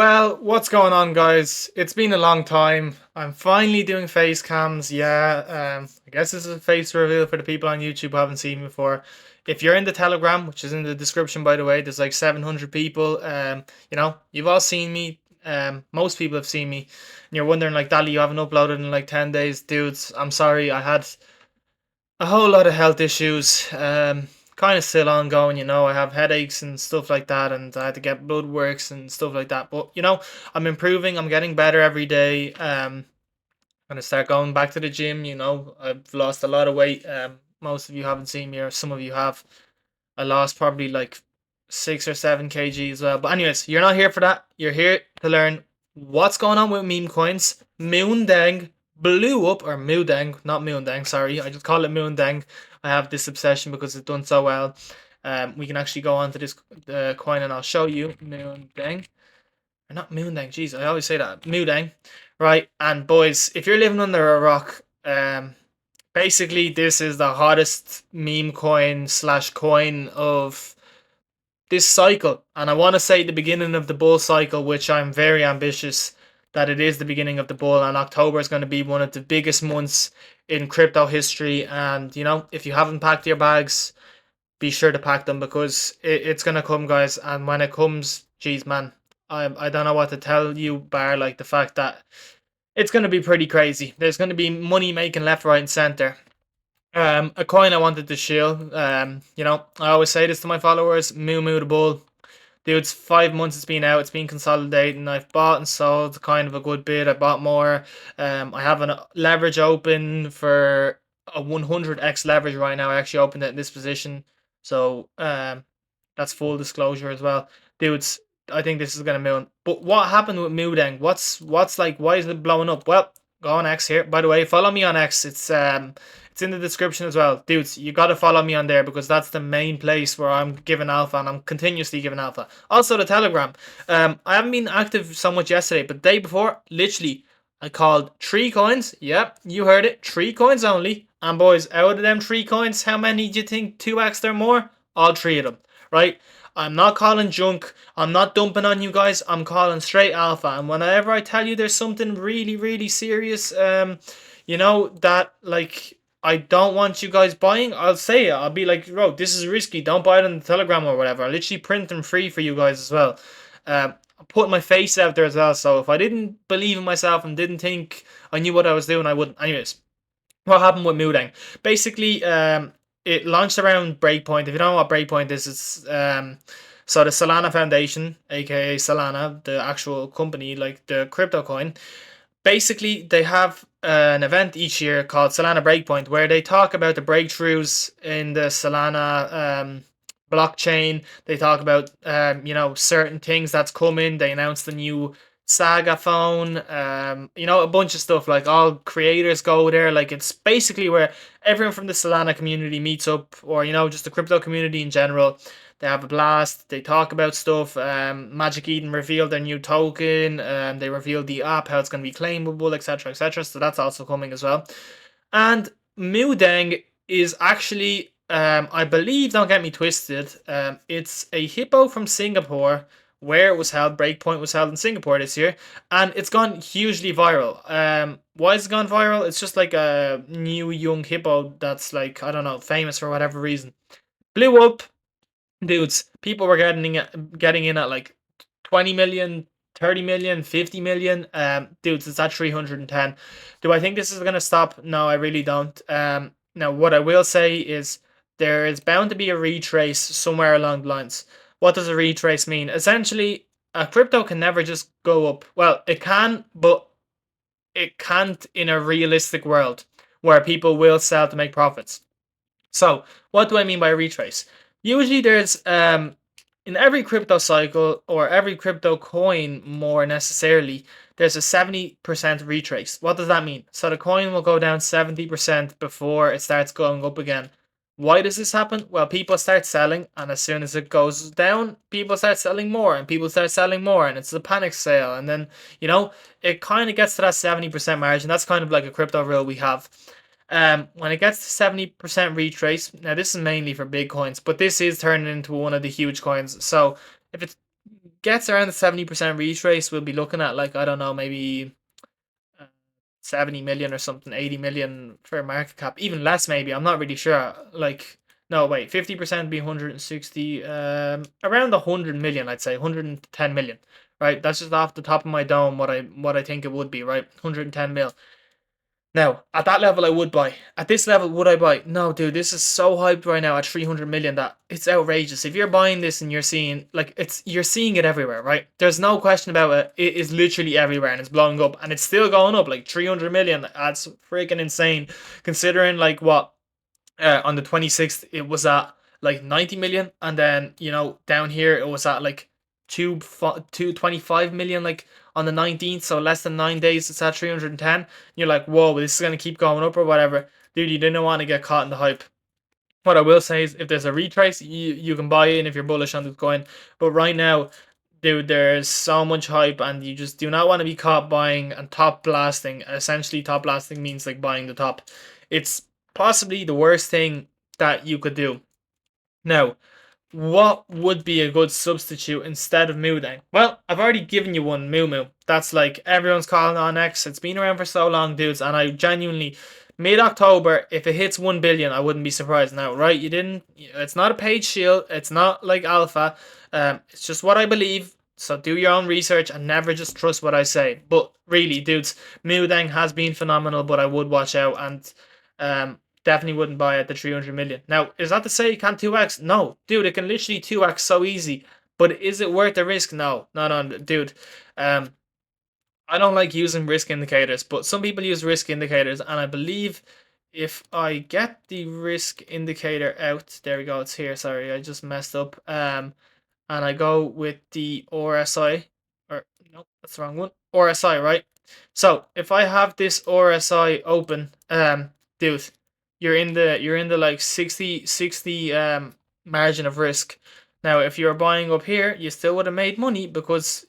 Well, what's going on, guys? It's been a long time. I'm finally doing face cams. Yeah, I guess this is a face reveal for the people on YouTube who haven't seen me before. If you're in the Telegram, which is in the description, by the way, there's like 700 people. You've all seen me. Most people have seen me. And you're wondering, like, Dali, you haven't uploaded in like 10 days. Dudes, I'm sorry. I had a whole lot of health issues. Kind of still ongoing, I have headaches and stuff like that, and I had to get blood works and stuff like that. But I'm improving. I'm getting better every day. I'm gonna start going back to the gym. I've lost a lot of weight. Most of you haven't seen me, or some of you have. I lost probably like 6 or 7 kg as well. But anyways, you're not here for that. You're here to learn what's going on with meme coins. Moondeng blew up, or Moodeng, not Moondeng, sorry. I just call it Moondeng. I have this obsession because it's done so well. We can actually go on to this coin and I'll show you. Moondeng. Or not Moondeng, jeez, I always say that. Moodeng. Right, and boys, if you're living under a rock, basically this is the hottest meme coin slash coin of this cycle. And I want to say the beginning of the bull cycle, which I'm very ambitious that it is the beginning of the bull, and October is going to be one of the biggest months in crypto history. And if you haven't packed your bags, be sure to pack them, because it's going to come, guys. And when it comes, geez, man, I don't know what to tell you, bar like the fact that it's going to be pretty crazy. There's going to be money making left, right, and center. A coin I wanted to shield. I always say this to my followers: Moo Moo the Bull. Dude, it's 5 months it's been out. It's been consolidating. I've bought and sold kind of a good bit. I bought more. I have a leverage open for a 100x leverage right now. I actually opened it in this position, so that's full disclosure as well, dudes. I think this is gonna move. But what happened with Moodeng? What's like? Why is it blowing up? Well, go on X here. By the way, follow me on X. It's in the description as well, dudes. You gotta follow me on there, because that's the main place where I'm giving alpha, and I'm continuously giving alpha. Also the Telegram. I haven't been active so much yesterday, but the day before, literally, I called 3 coins. Yep, you heard it, 3 coins only. And boys, out of them 3 coins, how many do you think 2x or more? All three of them, right? I'm not calling junk. I'm not dumping on you guys. I'm calling straight alpha. And whenever I tell you there's something really, really serious, that like I don't want you guys buying, I'll say it. I'll be like, bro, this is risky. Don't buy it on the Telegram or whatever. I literally print them free for you guys as well. I'm putting my face out there as well. So if I didn't believe in myself and didn't think I knew what I was doing, I wouldn't. Anyways, what happened with Moodeng? Basically, it launched around Breakpoint. If you don't know what Breakpoint is, it's so the Solana Foundation, aka Solana, the actual company, like the crypto coin. Basically, they have an event each year called Solana Breakpoint, where they talk about the breakthroughs in the Solana blockchain. They talk about certain things that's coming. They announced the new Saga phone, a bunch of stuff. Like, all creators go there. Like, it's basically where everyone from the Solana community meets up, or just the crypto community in general. They have a blast. They talk about stuff. Magic Eden revealed their new token. They revealed the app, how it's going to be claimable, etc., etc. So that's also coming as well. And Moodeng is actually, I believe, don't get me twisted, it's a hippo from Singapore, where it was held. Breakpoint was held in Singapore this year, and it's gone hugely viral. Why is it gone viral? It's just like a new young hippo that's, like, I don't know, famous for whatever reason. Blew up, dudes. People were getting in at like 20 million, 30 million, 50 million. Dudes, it's at 310. Do I think this is gonna stop? No, I really don't. Now what I will say is there is bound to be a retrace somewhere along the lines. What does a retrace mean? Essentially, a crypto can never just go up. Well, it can, but it can't in a realistic world where people will sell to make profits. So what do I mean by retrace? Usually there's in every crypto cycle, or every crypto coin more necessarily, there's a 70% retrace. What does that mean? So the coin will go down 70% before it starts going up again. Why does this happen? Well, people start selling, and as soon as it goes down, people start selling more, and people start selling more, and it's a panic sale. And then, it kind of gets to that 70% margin. That's kind of like a crypto rule we have. When it gets to 70% retrace, now this is mainly for big coins, but this is turning into one of the huge coins. So if it's gets around the 70% retrace, we'll be looking at like, I don't know, maybe uh, 70 million or something, 80 million for market cap, even less maybe. I'm not really sure. Like, no, wait, 50% be 160, around 100 million, I'd say 110 million, right? That's just off the top of my dome what I think it would be, right? 110 mil. Now, at that level, I would buy. At this level, would I buy? No, dude, this is so hyped right now at 300 million that it's outrageous. If you're buying this and you're seeing, like, you're seeing it everywhere, right? There's no question about it. It is literally everywhere and it's blowing up and it's still going up, like 300 million. That's freaking insane considering, like, what on the 26th it was at like 90 million, and then down here it was at like 225 million like on the 19th, so less than 9 days it's at 310. You're like, whoa, this is going to keep going up or whatever. Dude, you didn't want to get caught in the hype. What I will say is, if there's a retrace, you can buy in if you're bullish on the coin. But right now, dude, there's so much hype, and you just do not want to be caught buying and top blasting. Essentially, top blasting means like buying the top. It's possibly the worst thing that you could do. Now, what would be a good substitute instead of Moodeng? Well, I've already given you one, Moo. That's like everyone's calling on X. It's been around for so long, dudes, and I genuinely, mid-October, if it hits 1 billion, I wouldn't be surprised. Now, right? You didn't. It's not a paid shield. It's not like alpha. It's just what I believe. So do your own research and never just trust what I say. But really, dudes, Moodeng has been phenomenal, but I would watch out, and definitely wouldn't buy at the 300 million. Now, is that to say it can't 2x? No, dude, it can literally 2x so easy. But is it worth the risk? No, no, dude. Um, I don't like using risk indicators, but some people use risk indicators, and I believe if I get the risk indicator out, there we go, it's here. Sorry, I just messed up. And I go with the RSI, or no, that's the wrong one. RSI, right? So if I have this RSI open, dude, you're in the like 60 margin of risk. Now, if you're buying up here, you still would have made money because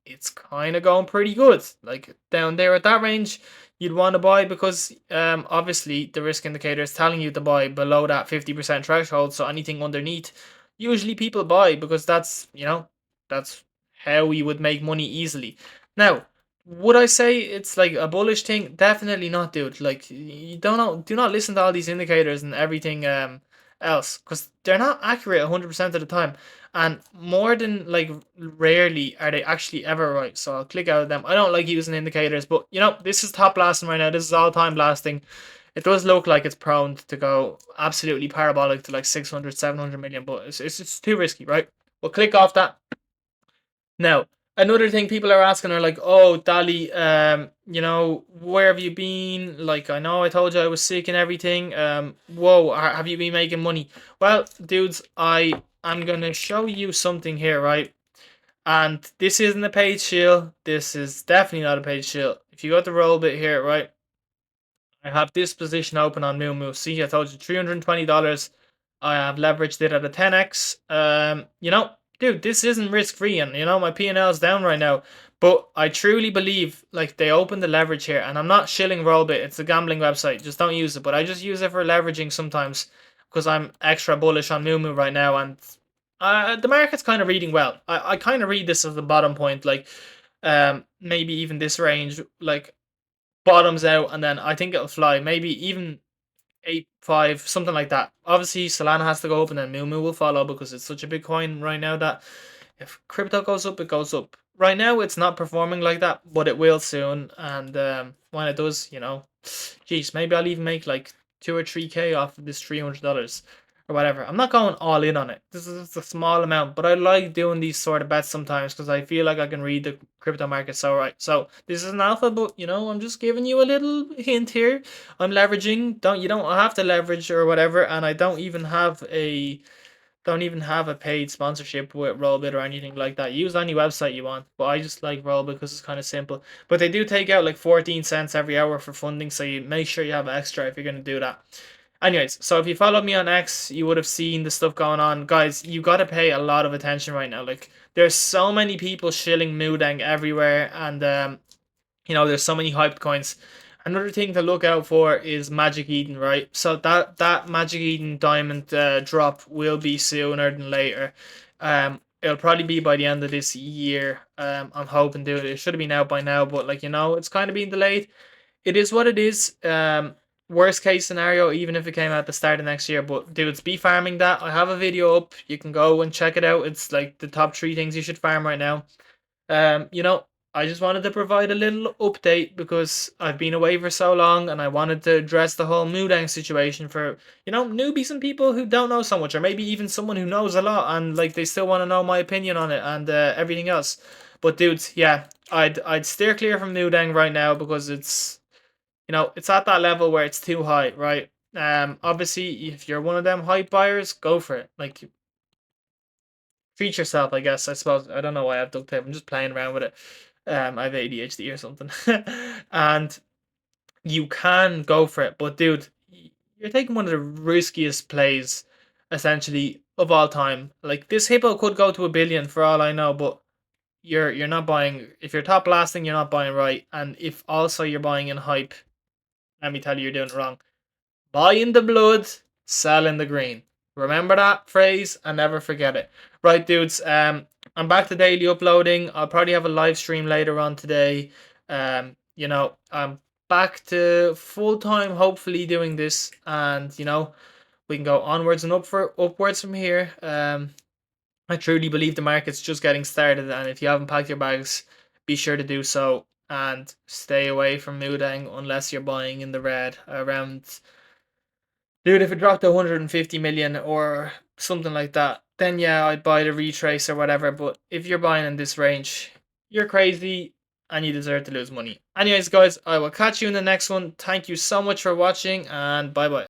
it's kind of going pretty good. Like down there at that range, you'd want to buy because obviously the risk indicator is telling you to buy below that 50% threshold. So anything underneath, usually people buy because that's how we would make money easily. Now, would I say it's like a bullish thing? Definitely not, dude. Like, you do not listen to all these indicators and everything else, because they're not accurate 100% of the time, and more than like rarely are they actually ever right. So I'll click out of them. I don't like using indicators, but this is top blasting right now. This is all time blasting. It does look like it's prone to go absolutely parabolic to like 600, 700 million, but it's too risky, right? We'll click off that. Now, another thing people are asking are like, oh, Dali, where have you been? Like, I know I told you I was sick and everything. Whoa, have you been making money? Well, dudes, I'm gonna show you something here, right? And this isn't a paid shield. This is definitely not a paid shield. If you go to roll bit here, right? I have this position open on Moo. See, I told you $320. I have leveraged it at a 10x. Dude, this isn't risk free, and my P&L is down right now. But I truly believe like they opened the leverage here, and I'm not shilling Rollbit. It's a gambling website. Just don't use it. But I just use it for leveraging sometimes because I'm extra bullish on Moo right now, and the market's kind of reading well. I kind of read this as the bottom point, like maybe even this range, like bottoms out, and then I think it'll fly. Maybe even 8.5, something like that. Obviously, Solana has to go up, and then Moo will follow because it's such a big coin right now that if crypto goes up, it goes up. Right now, it's not performing like that, but it will soon. And when it does, geez, maybe I'll even make like 2 or 3K off of this $300 or whatever. I'm not going all in on it. This is a small amount, but I like doing these sort of bets sometimes because I feel like I can read the crypto market so right. So this is an alpha, but I'm just giving you a little hint here. I'm leveraging. You don't have to leverage or whatever, and I don't even have a paid sponsorship with Rollbit or anything like that. Use any website you want, but I just like Rollbit because it's kind of simple. But they do take out like 14 cents every hour for funding, so you make sure you have extra if you're going to do that. Anyways, so if you followed me on X, you would have seen the stuff going on. Guys, you got to pay a lot of attention right now. Like, there's so many people shilling Moodeng everywhere, and there's so many hyped coins. Another thing to look out for is Magic Eden, right? So that Magic Eden diamond drop will be sooner than later. it'll probably be by the end of this year. I'm hoping, dude. It should have been out by now, but like it's kind of been delayed. It is what it is. Worst case scenario, even if it came out the start of next year. But dude, it's be farming that. I have a video up. You can go and check it out. It's like the top 3 things you should farm right now. Um, you know, I just wanted to provide a little update because I've been away for so long and I wanted to address the whole Moodeng situation for, newbies and people who don't know so much, or maybe even someone who knows a lot and like they still want to know my opinion on it and everything else. But dudes, yeah, I'd steer clear from Moodeng right now because it's at that level where it's too high, right? Obviously, if you're one of them hype buyers, go for it. Like, treat yourself, I guess. I suppose I don't know why I have duct tape. I'm just playing around with it. I have ADHD or something, and you can go for it. But dude, you're taking one of the riskiest plays, essentially, of all time. Like this hippo could go to 1 billion for all I know, but you're not buying. If you're top blasting, you're not buying right, and if also you're buying in hype, let me tell you, you're doing it wrong. Buy in the blood, sell in the green. Remember that phrase and never forget it. Right, dudes. I'm back to daily uploading. I'll probably have a live stream later on today. I'm back to full time, hopefully doing this, and we can go onwards and upwards from here. I truly believe the market's just getting started, and if you haven't packed your bags, be sure to do so and stay away from Moodeng unless you're buying in the red around. Dude, if it dropped to 150 million or something like that, then yeah, I'd buy the retrace or whatever. But if you're buying in this range, you're crazy and you deserve to lose money. Anyways, guys, I will catch you in the next one. Thank you so much for watching and bye bye.